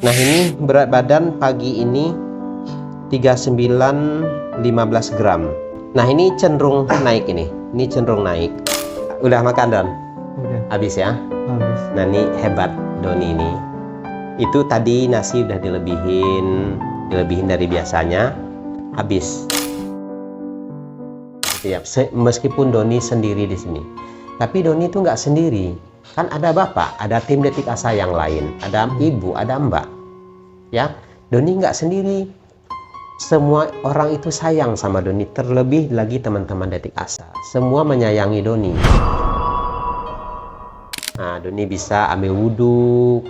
Nah, ini berat badan pagi ini 39,15 gram. Nah, ini cenderung naik ini. Ini cenderung naik. Udah makan, Don? Udah. Habis ya? Habis. Nah, ini hebat Doni ini. Itu tadi nasi udah dilebihin dari biasanya. Habis. Ya, meskipun Doni sendiri di sini. Tapi Doni itu nggak sendiri. Kan ada bapak, ada tim Detik Asa yang lain, ada ibu, ada mbak. Ya, Doni nggak sendiri. Semua orang itu sayang sama Doni, terlebih lagi teman-teman Detik Asa. Semua menyayangi Doni. Nah, Doni bisa ambil wudhu,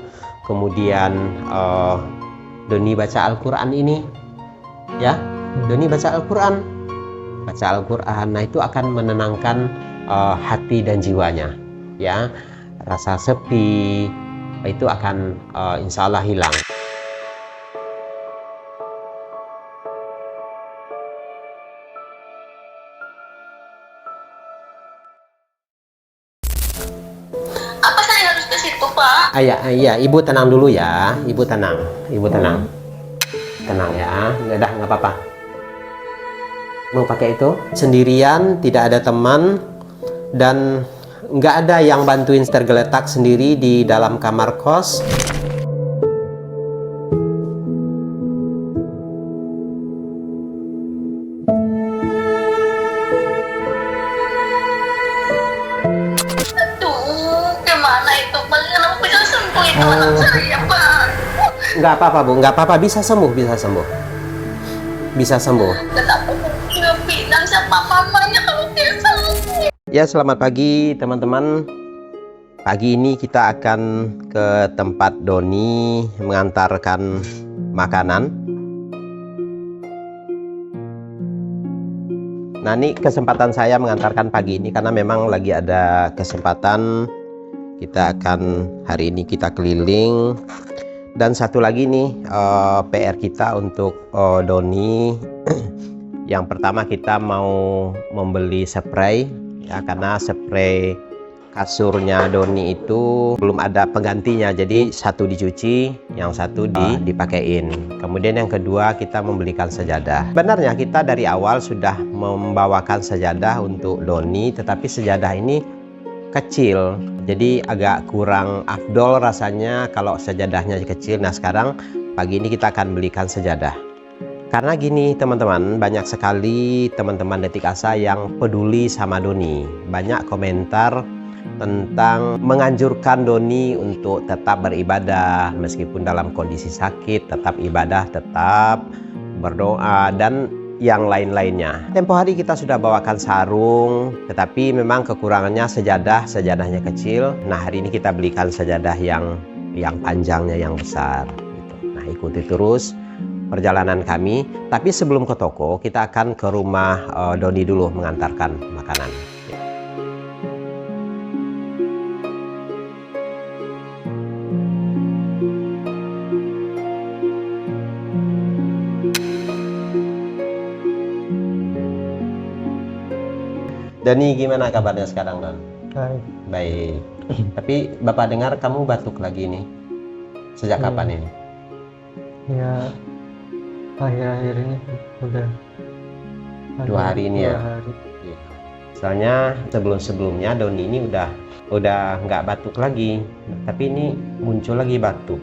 kemudian Doni baca Al-Quran ini. Ya, Doni baca Al-Quran. Baca Al-Quran, nah itu akan menenangkan hati dan jiwanya. Ya, rasa sepi itu akan insya Allah hilang. Apa saya harus ke situ, Pak? Iya, ibu tenang dulu ya, ibu tenang, tenang ya, nggak apa-apa. Mau pakai itu sendirian, tidak ada teman, dan nggak ada yang bantuin tergeletak sendiri di dalam kamar kos. Aduh, gimana itu, Pak? Kenapa bisa sembuh itu anak saya, Pak? Nggak apa-apa, Bu, nggak apa-apa, bisa sembuh. Kenapa nggak bilang siapa mamanya kalau dia sakit? Ya, selamat pagi teman-teman. Pagi ini kita akan ke tempat Doni mengantarkan makanan. Nah, ini kesempatan saya mengantarkan pagi ini karena memang lagi ada kesempatan. Kita akan hari ini kita keliling. Dan satu lagi nih PR kita untuk Doni. Yang pertama kita mau membeli spray ya, karena spray kasurnya Doni itu belum ada penggantinya, jadi satu dicuci, yang satu dipakein. Kemudian yang kedua kita membelikan sejadah. Benarnya kita dari awal sudah membawakan sejadah untuk Doni, tetapi sejadah ini kecil, jadi agak kurang afdol rasanya kalau sejadahnya kecil. Nah, sekarang pagi ini kita akan belikan sejadah. Karena gini teman-teman, banyak sekali teman-teman Detik Asa yang peduli sama Doni. Banyak komentar tentang menganjurkan Doni untuk tetap beribadah meskipun dalam kondisi sakit, tetap ibadah, tetap berdoa, dan yang lain-lainnya. Tempo hari kita sudah bawakan sarung, tetapi memang kekurangannya sejadahnya kecil. Nah, hari ini kita belikan sejadah yang panjangnya, yang besar gitu. Nah, ikuti terus perjalanan kami. Tapi sebelum ke toko, kita akan ke rumah Doni dulu mengantarkan makanan. Doni, gimana kabarnya sekarang, Don? Baik. Baik. Tapi Bapak dengar kamu batuk lagi nih. Sejak kapan ini? Ya, akhir-akhir ini udah 2 hari ini ya. 2 hari. Iya. Soalnya sebelumnya Doni ini udah nggak batuk lagi, tapi ini muncul lagi batuk.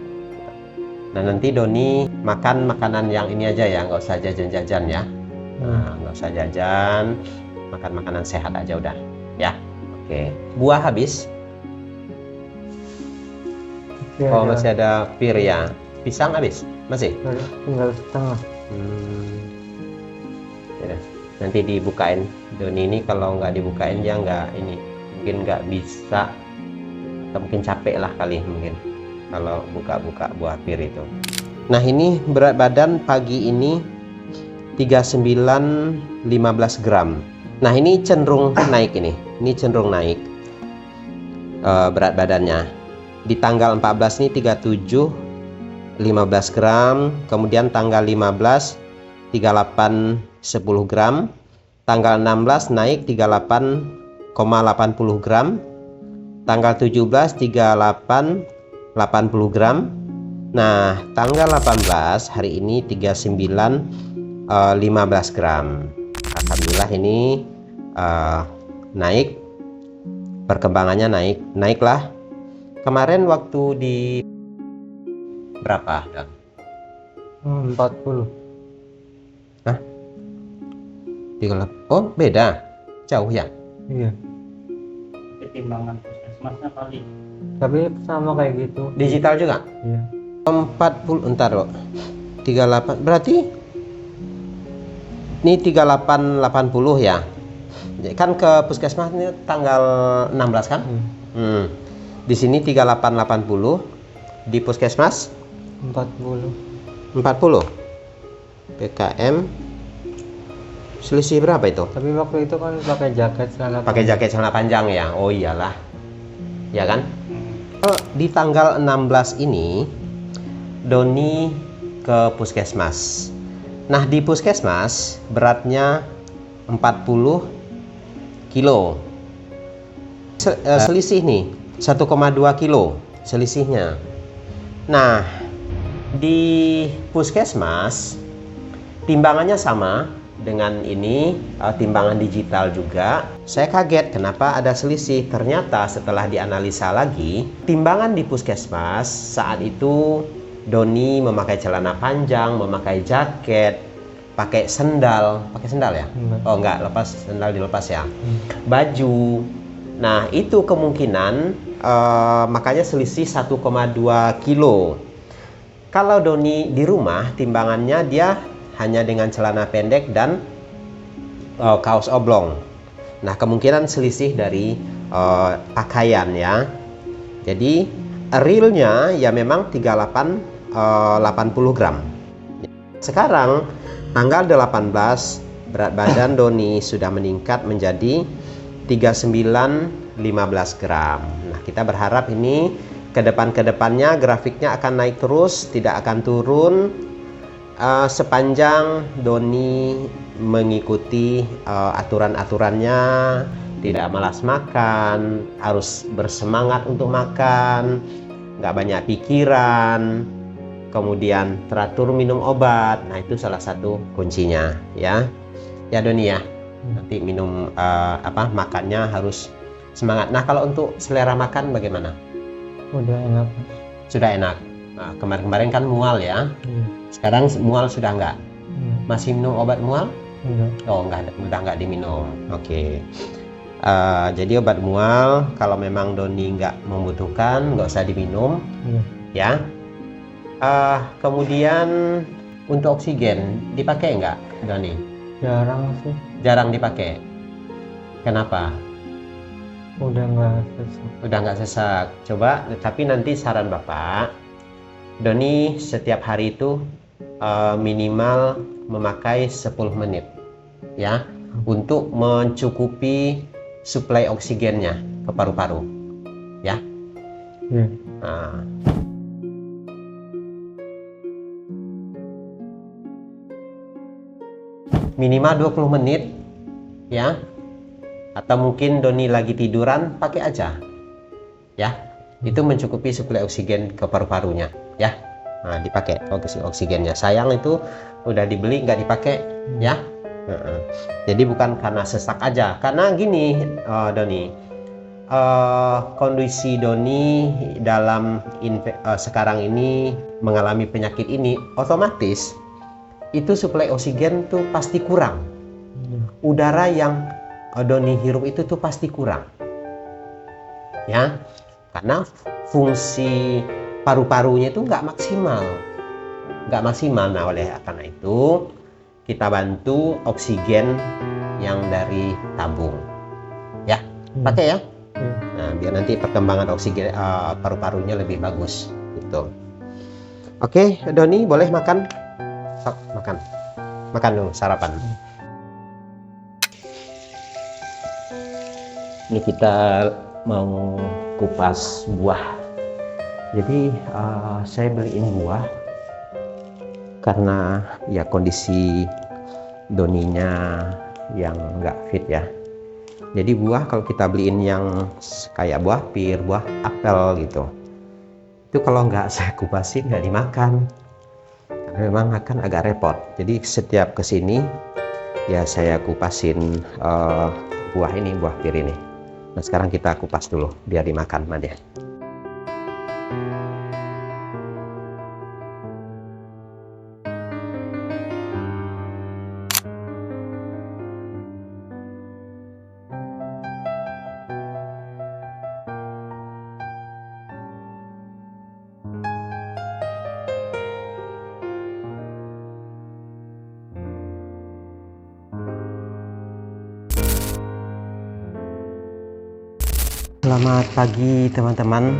Nah, nanti Doni makan makanan yang ini aja ya, nggak usah jajan-jajan ya. Nah, nggak usah jajan, makan makanan sehat aja udah ya. Oke. Buah habis? Oh, masih ada pir ya. Pisang habis? Masih? Tinggal setengah. Ya, nanti dibukain. Doni ini kalau nggak dibukain dia mungkin nggak bisa, atau mungkin capek lah kali mungkin kalau buka-buka buah pir itu. Nah, ini berat badan pagi ini 39,15 gram. Nah, ini cenderung naik ini. Ini cenderung naik berat badannya. Di tanggal 14 ini 37,15 gram. Kemudian tanggal 15 38,10 gram. Tanggal 16 naik 38,80 gram. Tanggal 17 38,80 gram. Nah, tanggal 18 hari ini 15 gram. Alhamdulillah ini naik, perkembangannya naiklah. Kemarin waktu di berapa, Dan? 40. Hah? 38. Oh, beda. Jauh ya? Iya. Pertimbangan puskesmasnya kali. Tapi sama kayak gitu. Digital juga? Iya. 40, entar loh. 38 berarti ini 3880 ya. Kan ke puskesmas ini tanggal 16 kan? Di sini 3880, di puskesmas 40. 40. PKM selisih berapa itu? Tapi waktu itu kan pakai jaket celana panjang ya. Oh iyalah. Ya kan? Di tanggal 16 ini Doni ke puskesmas. Nah, di puskesmas beratnya 40 kilo. Selisih nih 1,2 kilo selisihnya. Nah, di puskesmas timbangannya sama dengan ini, timbangan digital juga. Saya kaget kenapa ada selisih. Ternyata setelah dianalisa lagi, timbangan di puskesmas saat itu Doni memakai celana panjang, memakai jaket, pakai sendal ya? Oh enggak, sendal dilepas ya. Baju. Nah, itu kemungkinan makanya selisih 1,2 kilo. Kalau Doni di rumah, timbangannya dia hanya dengan celana pendek dan kaos oblong. Nah, kemungkinan selisih dari pakaian ya. Jadi realnya ya memang 80 gram. Sekarang tanggal 18 berat badan Doni sudah meningkat menjadi 39,15 gram. Nah, kita berharap ini kedepannya grafiknya akan naik terus, tidak akan turun sepanjang Doni mengikuti aturan-aturannya, tidak malas makan, harus bersemangat untuk makan, nggak banyak pikiran, kemudian teratur minum obat. Nah, itu salah satu kuncinya ya Doni ya. Nanti minum makannya harus semangat. Nah, kalau untuk selera makan bagaimana? Udah enak. Sudah enak. Nah, kemarin kan mual ya. Sekarang mual sudah enggak? Masih minum obat mual? Enggak. Oh, enggak, udah enggak diminum. Oke. Jadi obat mual kalau memang Doni enggak membutuhkan, enggak usah diminum. Ya. Kemudian untuk oksigen dipakai enggak, Doni? Jarang sih. Jarang dipakai. Kenapa? Udah nggak sesak. Coba, tapi nanti saran Bapak, Doni setiap hari itu minimal memakai 10 menit ya, untuk mencukupi suplai oksigennya ke paru-paru ya. Nah. Minimal 20 menit ya. Atau mungkin Doni lagi tiduran, pakai aja ya, itu mencukupi suplai oksigen ke paru-parunya ya. Nah, dipakai oksigennya. Sayang itu udah dibeli nggak dipakai ya. Jadi bukan karena sesak aja, karena gini Doni, kondisi Doni dalam sekarang ini mengalami penyakit ini, otomatis itu suplai oksigen tuh pasti kurang. Udara yang Doni hirup itu tuh pasti kurang ya, karena fungsi paru-parunya itu nggak maksimal. Nah, oleh karena itu kita bantu oksigen yang dari tabung ya, pakai ya. Nah, biar nanti perkembangan oksigen paru-parunya lebih bagus gitu. Oke, Doni boleh makan. Sok, makan dulu, sarapan. Ini kita mau kupas buah. Jadi saya beliin buah karena ya kondisi Doninya yang nggak fit ya. Jadi buah kalau kita beliin yang kayak buah pir, buah apel gitu, Itu kalau nggak saya kupasin nggak dimakan. Karena memang akan agak repot. Jadi setiap kesini ya saya kupasin buah pir ini. Nah sekarang kita kupas dulu biar dimakan sama dia. Selamat pagi teman-teman.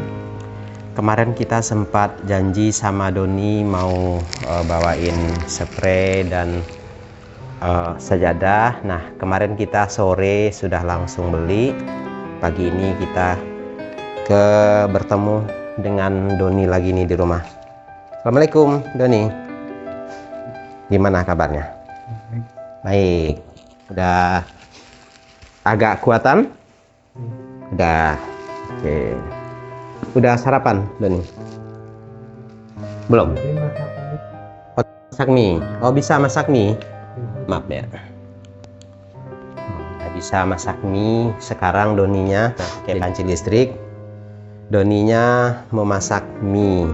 Kemarin kita sempat janji sama Doni mau bawain spray dan sajadah. Nah kemarin kita sore sudah langsung beli. Pagi ini kita bertemu dengan Doni lagi nih di rumah. Assalamualaikum Doni. Gimana kabarnya? Baik. Udah agak kuatan? Udah. Oke. Udah sarapan Doni? Belum? Oh, masak mie. Oh bisa masak mie? Maaf ya. Nggak bisa masak mie. Sekarang Doninya pakai panci listrik. Doninya mau masak mie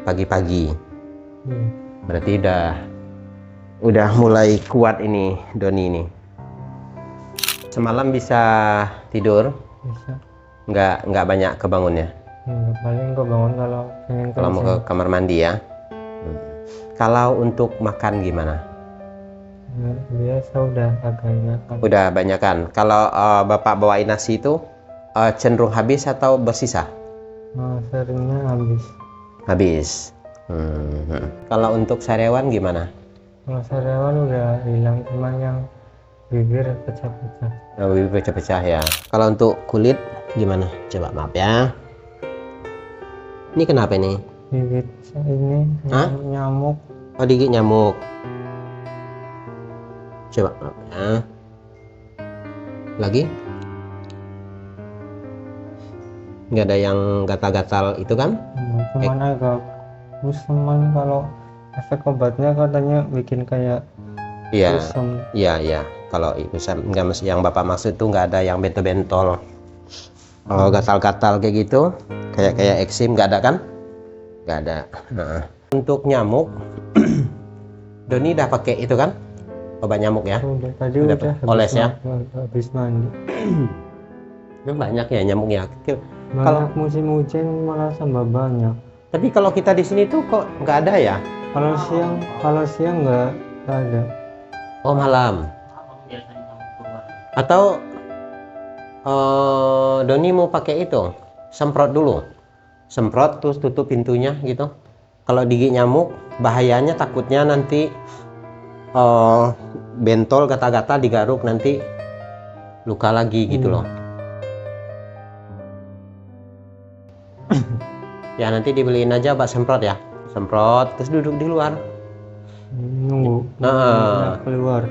pagi-pagi. Berarti udah mulai kuat ini Doni ini. Semalam bisa tidur? Bisa. Nggak banyak kebangunnya? Paling kebangun kalau pengen Kalau mau ke kamar mandi ya. Kalau untuk makan gimana? Biasa udah agak enakan. Udah banyak kan? Kalau Bapak bawain nasi itu cenderung habis atau bersisa? Seringnya habis. Habis. Kalau untuk sariawan gimana? Kalau sariawan udah hilang, cuma yang bibir pecah-pecah. Oh, bibir pecah-pecah ya. Kalau untuk kulit gimana? Coba maaf ya. Ini kenapa ini? Gigit ini nyamuk. Oh, digigit nyamuk. Coba maaf ya. Lagi? Nggak ada yang gatal-gatal itu kan? Cuman agak kuseman, kalau efek obatnya katanya bikin kayak Iya. kusam. Iya. Kalau itu nggak, yang Bapak maksud tuh nggak ada yang bentol-bentol, gatal-gatal kayak gitu, kayak eksim, nggak ada kan? Nggak ada. Untuk nyamuk, Doni udah pakai itu kan? Obat nyamuk ya? Tadi udah oles ya? Habis mandi. Itu banyak ya nyamuknya. Kalau musim hujan malah tambah banyak. Tapi kalau kita di sini tuh kok nggak ada ya? Kalau siang nggak ada. Oh malam. Biasanya keluar. Atau Doni mau pakai itu, semprot dulu, semprot terus tutup pintunya gitu. Kalau digigit nyamuk bahayanya takutnya nanti bentol, gatal-gatal, digaruk, nanti luka lagi gitu loh. Ya nanti dibeliin aja obat semprot ya, semprot terus duduk di luar. Nunggu keluar.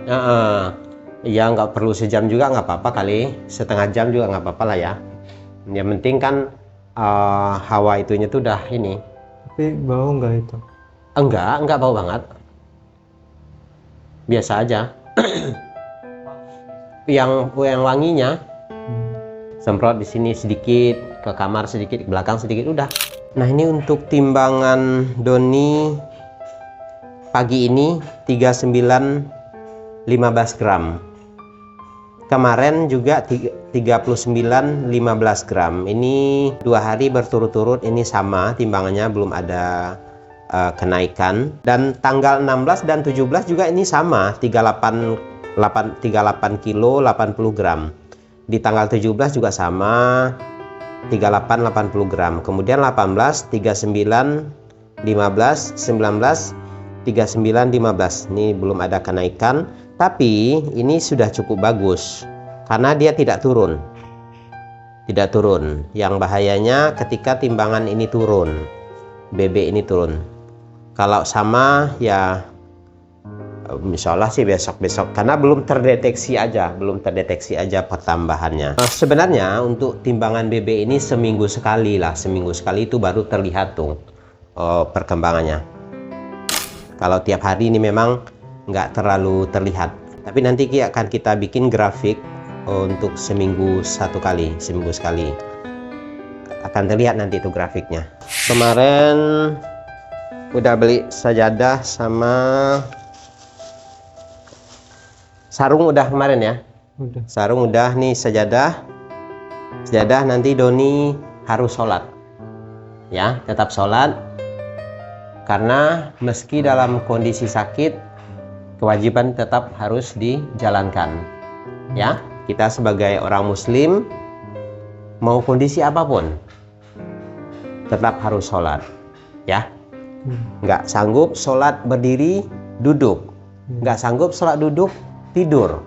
Ya nggak perlu sejam juga nggak apa-apa kali, setengah jam juga nggak apa-apa lah ya. Yang penting kan hawa itunya tuh udah ini. Tapi bau nggak itu? Enggak bau banget. Biasa aja. yang wanginya semprot di sini sedikit, ke kamar sedikit, ke belakang sedikit, udah. Nah ini untuk timbangan Doni pagi ini 39,15 gram. Kemarin juga 39,15 gram. Ini 2 hari berturut-turut ini sama timbangannya, belum ada kenaikan. Dan tanggal 16 dan 17 juga ini sama 38 kilo 80 gram. Di tanggal 17 juga sama 38-80 gram. Kemudian 18 39 15 19 39 15. Ini belum ada kenaikan, tapi ini sudah cukup bagus karena dia tidak turun. Yang bahayanya ketika timbangan ini turun, BB ini turun. Kalau sama ya insya Allah sih besok-besok, karena belum terdeteksi aja pertambahannya. Sebenarnya untuk timbangan BB ini seminggu sekali itu baru terlihat tuh. perkembangannya. Kalau tiap hari ini memang nggak terlalu terlihat, tapi nanti akan kita bikin grafik untuk seminggu sekali akan terlihat nanti itu grafiknya. Kemarin udah beli sajadah sama sarung udah kemarin ya. Udah. Sarung udah, nih sajadah nanti Doni harus sholat ya, tetap sholat karena meski dalam kondisi sakit kewajiban tetap harus dijalankan ya. Kita sebagai orang muslim mau kondisi apapun tetap harus sholat ya. Nggak sanggup sholat berdiri duduk, nggak sanggup sholat duduk tidur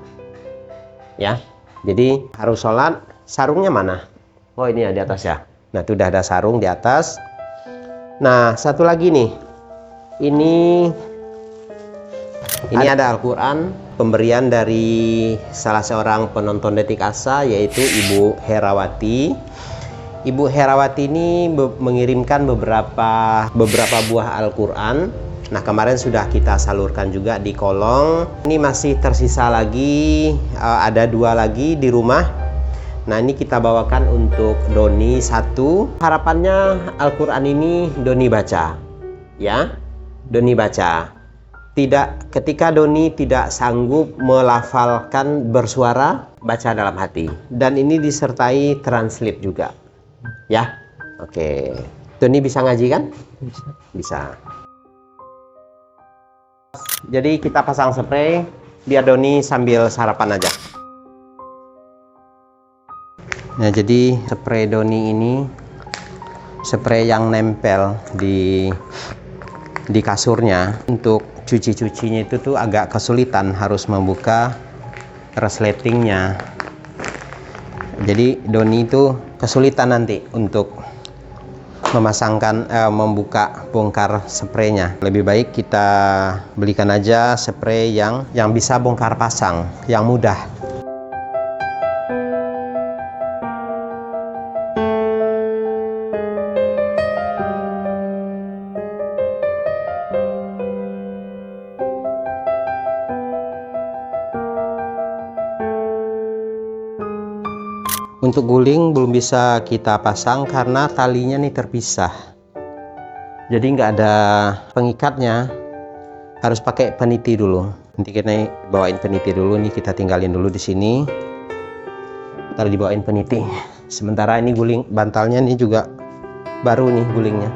ya. Jadi harus sholat. Sarungnya mana? Oh ini ya di atas ya. Nah itu udah ada sarung di atas. Nah satu lagi nih, ini ada Al-Quran pemberian dari salah seorang penonton Detik Asa, yaitu Ibu Herawati. Ibu Herawati ini mengirimkan beberapa buah Al-Quran. Nah kemarin sudah kita salurkan juga di kolong. Ini masih tersisa lagi, ada 2 lagi di rumah. Nah ini kita bawakan untuk Doni 1. Harapannya Al-Quran ini Doni baca ya, Doni baca. Ketika Doni tidak sanggup melafalkan bersuara, baca dalam hati. Dan ini disertai translate juga ya. Oke, Doni bisa ngaji kan? Bisa. Jadi kita pasang spray biar Doni sambil sarapan aja. Nah jadi spray Doni ini spray yang nempel di kasurnya. Untuk cucinya itu tuh agak kesulitan, harus membuka resletingnya. Jadi Doni itu kesulitan nanti untuk membuka bongkar spraynya. Lebih baik kita belikan aja spray yang bisa bongkar pasang, yang mudah. Untuk guling belum bisa kita pasang karena talinya nih terpisah, jadi nggak ada pengikatnya, harus pakai peniti dulu. Nanti kita bawain peniti dulu nih, kita tinggalin dulu di sini, ntar dibawain peniti. Sementara ini guling bantalnya nih juga baru nih gulingnya.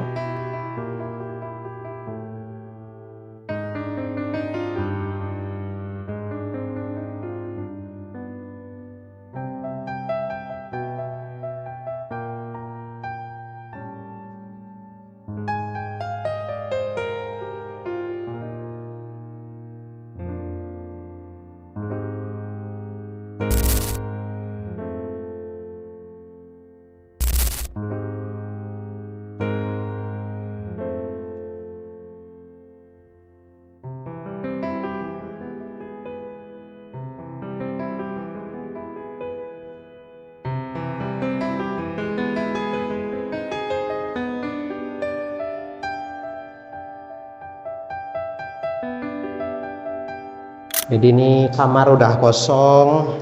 Jadi ini kamar udah kosong,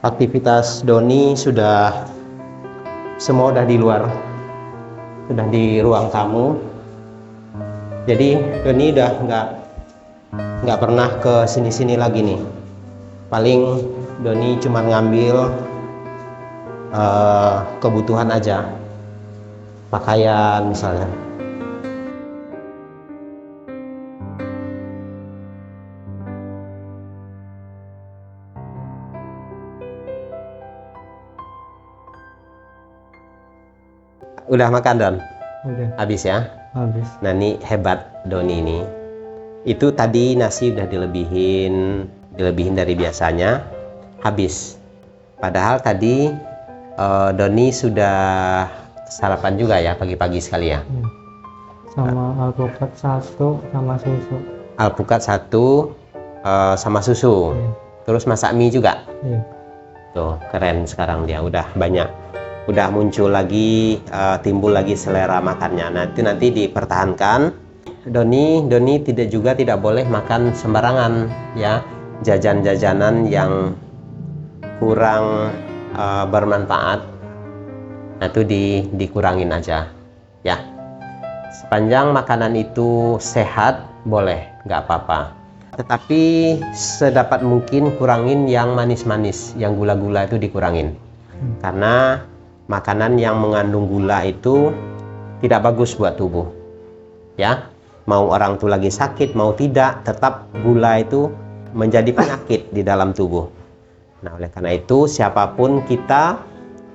aktivitas Doni semua udah di luar, sudah di ruang tamu. Jadi Doni udah nggak pernah ke sini-sini lagi nih. Paling Doni cuma ngambil kebutuhan aja, pakaian misalnya. Udah makan Don? Udah. Habis ya? Habis. Nah ini hebat Doni ini. Itu tadi nasi udah dilebihin dari biasanya, habis. Padahal tadi Doni sudah sarapan juga ya pagi-pagi sekali ya? Sama alpukat 1 sama susu. Alpukat 1 sama susu. Terus masak mie juga? Iya. Tuh keren sekarang dia, udah banyak. udah muncul lagi, timbul lagi selera makannya. Nah itu nanti dipertahankan. Doni tidak boleh makan sembarangan ya, jajan-jajanan yang kurang bermanfaat. Nah itu dikurangin aja ya. Sepanjang makanan itu sehat boleh, nggak apa-apa. Tetapi sedapat mungkin kurangin yang manis-manis, yang gula-gula itu dikurangin. Karena makanan yang mengandung gula itu tidak bagus buat tubuh. Ya, mau orang tuh lagi sakit, mau tidak, tetap gula itu menjadi penyakit di dalam tubuh. Nah, oleh karena itu siapapun kita,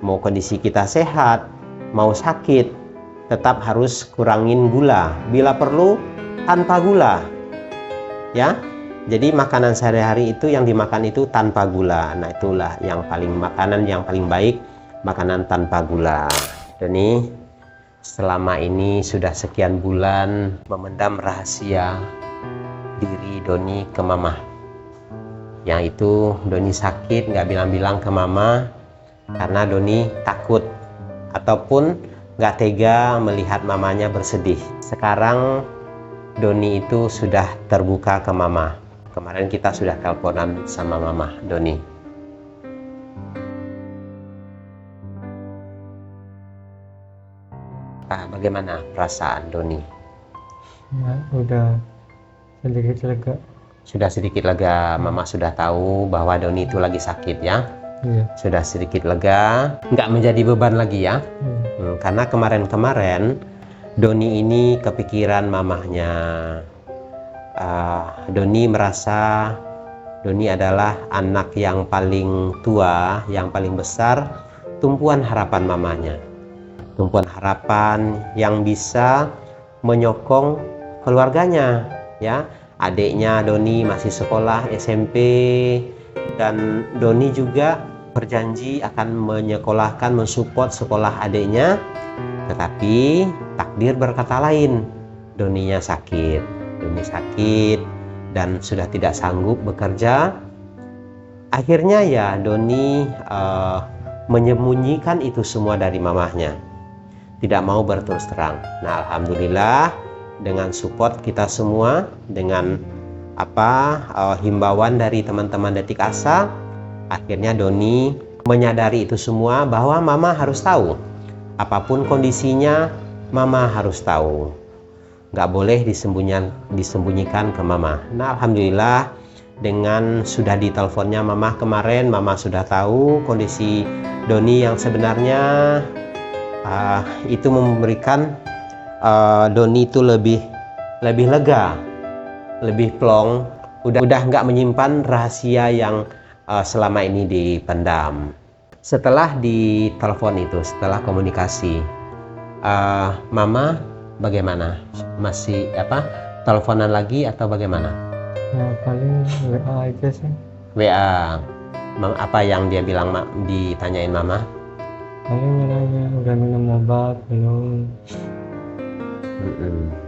mau kondisi kita sehat, mau sakit, tetap harus kurangin gula. Bila perlu tanpa gula. Ya. Jadi makanan sehari-hari itu yang dimakan itu tanpa gula. Nah, itulah makanan yang paling baik, makanan tanpa gula. Doni selama ini sudah sekian bulan memendam rahasia diri Doni ke mama. Yang itu Doni sakit nggak bilang-bilang ke mama karena Doni takut ataupun nggak tega melihat mamanya bersedih. Sekarang Doni itu sudah terbuka ke mama. Kemarin kita sudah teleponan sama mama Doni. Bagaimana perasaan Doni? Ya, udah sedikit lega. Sudah sedikit lega, mama sudah tahu bahwa Doni itu lagi sakit ya. Iya. Sudah sedikit lega, nggak menjadi beban lagi ya. Karena kemarin-kemarin Doni ini kepikiran mamahnya. Doni merasa Doni adalah anak yang paling tua, yang paling besar, tumpuan harapan mamanya. Tumpuan harapan yang bisa menyokong keluarganya, ya. Adiknya Doni masih sekolah SMP dan Doni juga berjanji akan menyekolahkan, mensupport sekolah adiknya. Tetapi takdir berkata lain. Doninya sakit. Doni sakit dan sudah tidak sanggup bekerja. Akhirnya ya Doni menyembunyikan itu semua dari mamahnya. Tidak mau berterus terang. Nah, alhamdulillah dengan support kita semua, dengan himbauan dari teman-teman Detik Asa, akhirnya Doni menyadari itu semua bahwa mama harus tahu. Apapun kondisinya, mama harus tahu. Nggak boleh disembunyikan ke mama. Nah, alhamdulillah dengan sudah diteleponnya mama kemarin, mama sudah tahu kondisi Doni yang sebenarnya. Itu memberikan Doni itu lebih lega, lebih plong, udah nggak menyimpan rahasia yang selama ini dipendam. Setelah ditelepon itu, setelah komunikasi, mama bagaimana? Masih teleponan lagi atau bagaimana? Ya paling WA aja sih. WA. Apa yang dia bilang, ditanyain mama? Paling nanya udah minum obat belum.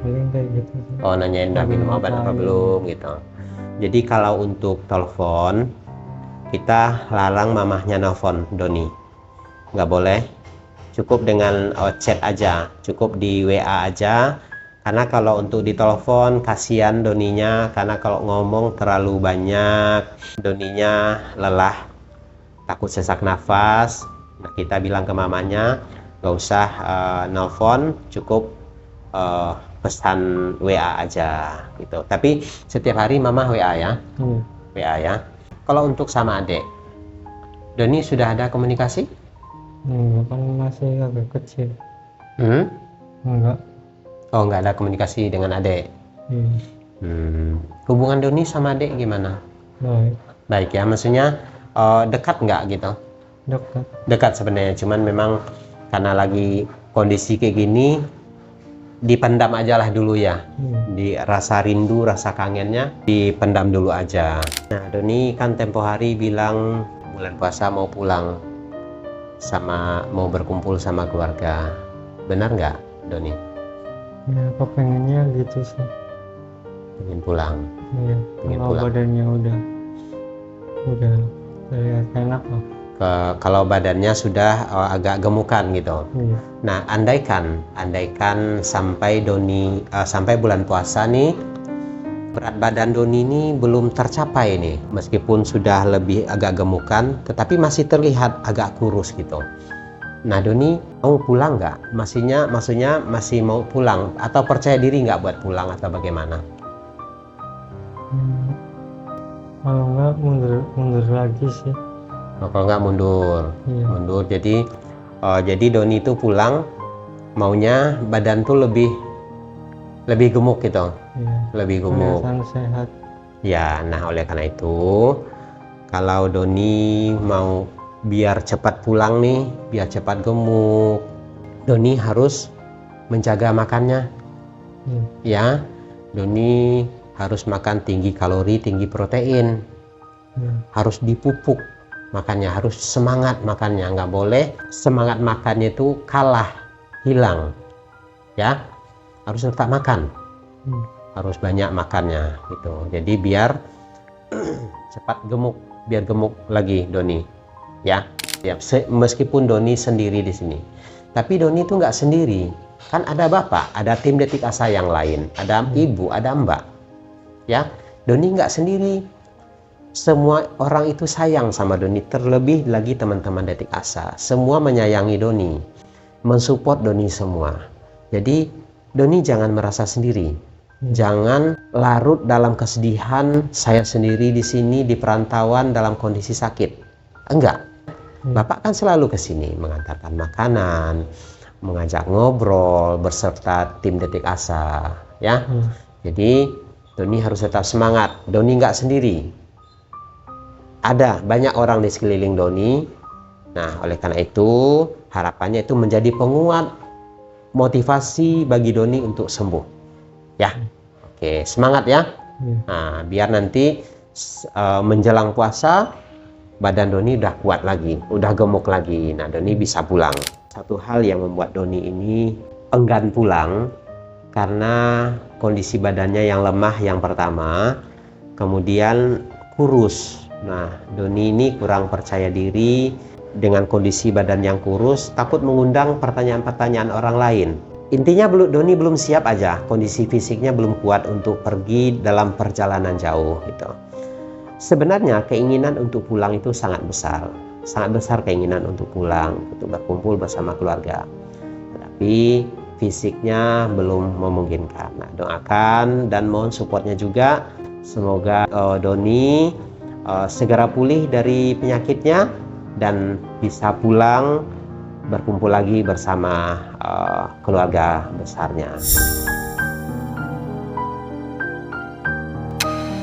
Paling kayak gitu sih. Oh, nanyain udah minum obat apa belum gitu. Jadi kalau untuk telepon, kita larang mamahnya nelfon Doni. Nggak boleh. Cukup dengan chat aja, cukup di WA aja. Karena kalau untuk ditelepon kasihan Doninya, karena kalau ngomong terlalu banyak, Doninya lelah, takut sesak nafas. Nah, kita bilang ke mamanya nggak usah nelfon, cukup pesan WA aja gitu. Tapi setiap hari mama WA ya. WA ya. Kalau untuk sama adik, Doni sudah ada komunikasi? Enggak, kan masih agak kecil. Enggak. Oh, nggak ada komunikasi dengan adik. Hubungan Doni sama adik gimana? Baik. Baik ya, maksudnya dekat nggak gitu? Dekat sebenarnya, cuman memang karena lagi kondisi kayak gini, dipendam aja lah dulu ya. Di rasa rindu, rasa kangennya dipendam dulu aja. Nah, Doni kan tempo hari bilang bulan puasa mau pulang, mau berkumpul sama keluarga. Benar nggak, Doni? Ya, kepengennya gitu sih. Pengen pulang. Iya, kalau badannya udah terlihat enak lah. Kalau badannya sudah agak gemukan gitu. Iya. Nah, andaikan sampai Doni sampai bulan puasa nih, berat badan Doni ini belum tercapai nih, meskipun sudah lebih agak gemukan, tetapi masih terlihat agak kurus gitu. Nah, Doni mau pulang nggak? Maksudnya masih mau pulang atau percaya diri nggak buat pulang atau bagaimana? Kalau enggak mundur lagi sih. Kalau nggak mundur. Iya. Mundur. Jadi Doni itu pulang maunya badan tuh lebih gemuk gitu, Iya. lebih gemuk. Kelihatan sehat. Ya, nah oleh karena itu kalau Doni mau biar cepat pulang nih, biar cepat gemuk, Doni harus menjaga makannya. Iya. Ya, Doni harus makan tinggi kalori, tinggi protein, Iya. harus dipupuk makannya, harus semangat makannya, nggak boleh semangat makannya itu kalah, hilang. Ya, harus tetap makan, harus banyak makannya gitu. Jadi biar cepat gemuk, biar gemuk lagi Doni. Ya, meskipun Doni sendiri di sini, tapi Doni itu nggak sendiri, kan ada bapak, ada tim Detik Asa yang lain, ada ibu, ada mbak. Ya, Doni nggak sendiri. Semua orang itu sayang sama Doni, terlebih lagi teman-teman Detik Asa. Semua menyayangi Doni, mensupport Doni semua. Jadi Doni jangan merasa sendiri, jangan larut dalam kesedihan. Saya sendiri di sini di perantauan dalam kondisi sakit. Enggak, Bapak kan selalu ke sini mengantarkan makanan, mengajak ngobrol berserta tim Detik Asa. Ya, jadi Doni harus tetap semangat. Doni nggak sendiri. Ada banyak orang di sekeliling Doni. Nah, oleh karena itu harapannya itu menjadi penguat motivasi bagi Doni untuk sembuh. Ya, oke, semangat ya. Nah, biar nanti menjelang puasa badan Doni udah kuat lagi, udah gemuk lagi. Nah, Doni bisa pulang. Satu hal yang membuat Doni ini enggan pulang karena kondisi badannya yang lemah yang pertama, kemudian kurus. Nah, Doni ini kurang percaya diri dengan kondisi badan yang kurus, takut mengundang pertanyaan-pertanyaan orang lain. Intinya Doni belum siap aja, kondisi fisiknya belum kuat untuk pergi dalam perjalanan jauh gitu. Sebenarnya keinginan untuk pulang itu sangat besar keinginan untuk pulang, untuk berkumpul bersama keluarga. Tapi fisiknya belum memungkinkan. Nah, doakan dan mohon supportnya juga. Semoga Doni segera pulih dari penyakitnya dan bisa pulang berkumpul lagi bersama keluarga besarnya.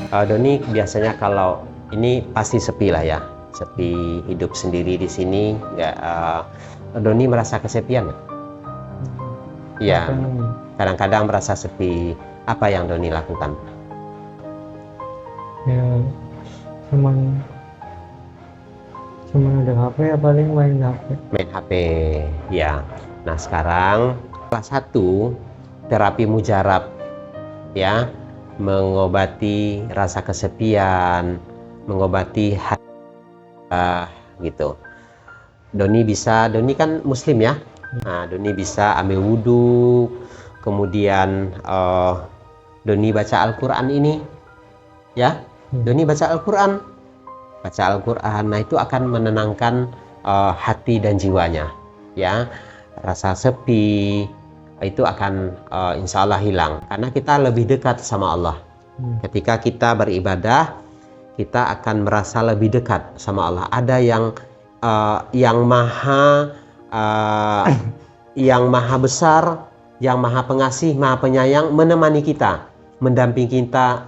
Doni biasanya kalau ini pasti sepi lah ya, sepi hidup sendiri di sini. Nggak, Doni merasa kesepian? Iya, kadang-kadang merasa sepi. Apa yang Doni lakukan? Ya, cuman ada HP ya, paling main HP. Main HP, ya. Nah, sekarang kelas 1 terapi mujarab, ya, mengobati rasa kesepian, mengobati hati, gitu. Doni kan Muslim ya. Nah, Doni bisa ambil wudhu, kemudian Doni baca Al-Quran ini, ya. Doni baca Al-Quran. Nah itu akan menenangkan hati dan jiwanya, ya. Rasa sepi itu akan insya Allah hilang, karena kita lebih dekat sama Allah. Ketika kita beribadah, kita akan merasa lebih dekat sama Allah. Ada yang maha besar, yang maha pengasih, maha penyayang, menemani kita,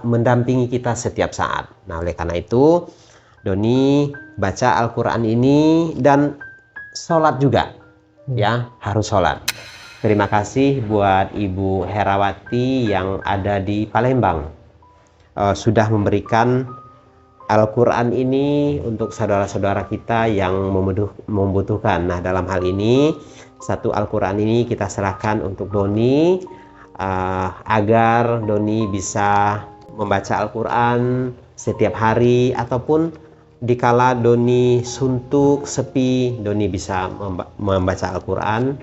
mendampingi kita setiap saat. Nah, oleh karena itu Doni baca Al-Quran ini dan sholat juga, ya, harus sholat. Terima kasih buat Ibu Herawati yang ada di Palembang, sudah memberikan Al-Quran ini untuk saudara-saudara kita yang membutuhkan. Nah, dalam hal ini satu Al-Quran ini kita serahkan untuk Doni, agar Doni bisa membaca Al-Quran setiap hari ataupun dikala Doni suntuk, sepi, Doni bisa membaca Al-Quran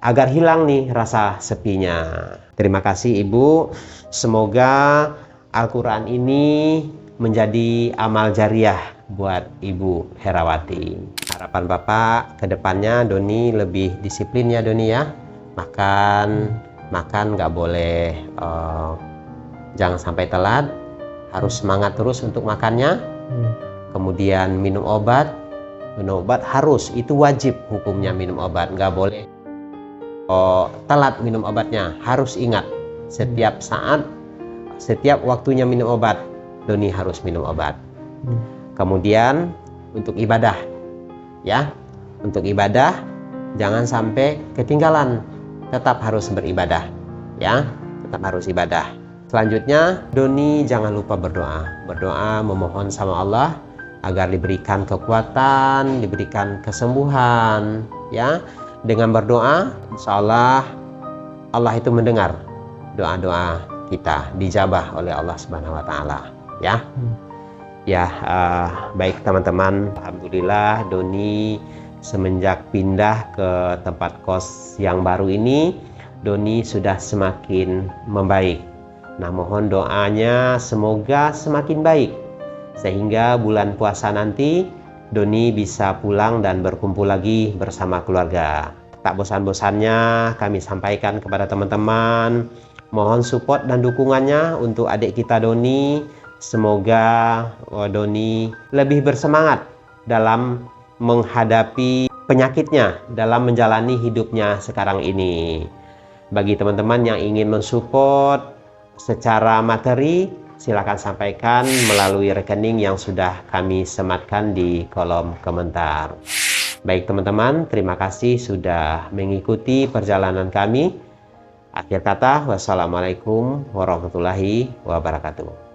agar hilang nih rasa sepinya. Terima kasih Ibu. Semoga Al-Quran ini menjadi amal jariah buat Ibu Herawati. Harapan Bapak ke depannya Doni lebih disiplin ya Doni ya. Makan nggak boleh jangan sampai telat, harus semangat terus untuk makannya. Kemudian minum obat harus, itu wajib hukumnya minum obat, nggak boleh telat minum obatnya. Harus ingat setiap saat, setiap waktunya minum obat, Doni harus minum obat. Kemudian untuk ibadah ya, untuk ibadah jangan sampai ketinggalan, tetap harus beribadah ya, tetap harus ibadah. Selanjutnya Doni jangan lupa berdoa memohon sama Allah agar diberikan kekuatan, diberikan kesembuhan ya. Dengan berdoa insya Allah itu mendengar doa-doa kita, dijabah oleh Allah Subhanahu wa taala ya. Baik teman-teman, alhamdulillah Doni semenjak pindah ke tempat kos yang baru ini, Doni sudah semakin membaik. Nah, mohon doanya semoga semakin baik sehingga bulan puasa nanti Doni bisa pulang dan berkumpul lagi bersama keluarga. Tak bosan-bosannya kami sampaikan kepada teman-teman, mohon support dan dukungannya untuk adik kita Doni. Semoga Doni lebih bersemangat dalam menghadapi penyakitnya, dalam menjalani hidupnya sekarang ini. Bagi teman-teman yang ingin mensupport secara materi, silakan sampaikan melalui rekening yang sudah kami sematkan di kolom komentar. Baik teman-teman, terima kasih sudah mengikuti perjalanan kami. Akhir kata, wassalamualaikum warahmatullahi wabarakatuh.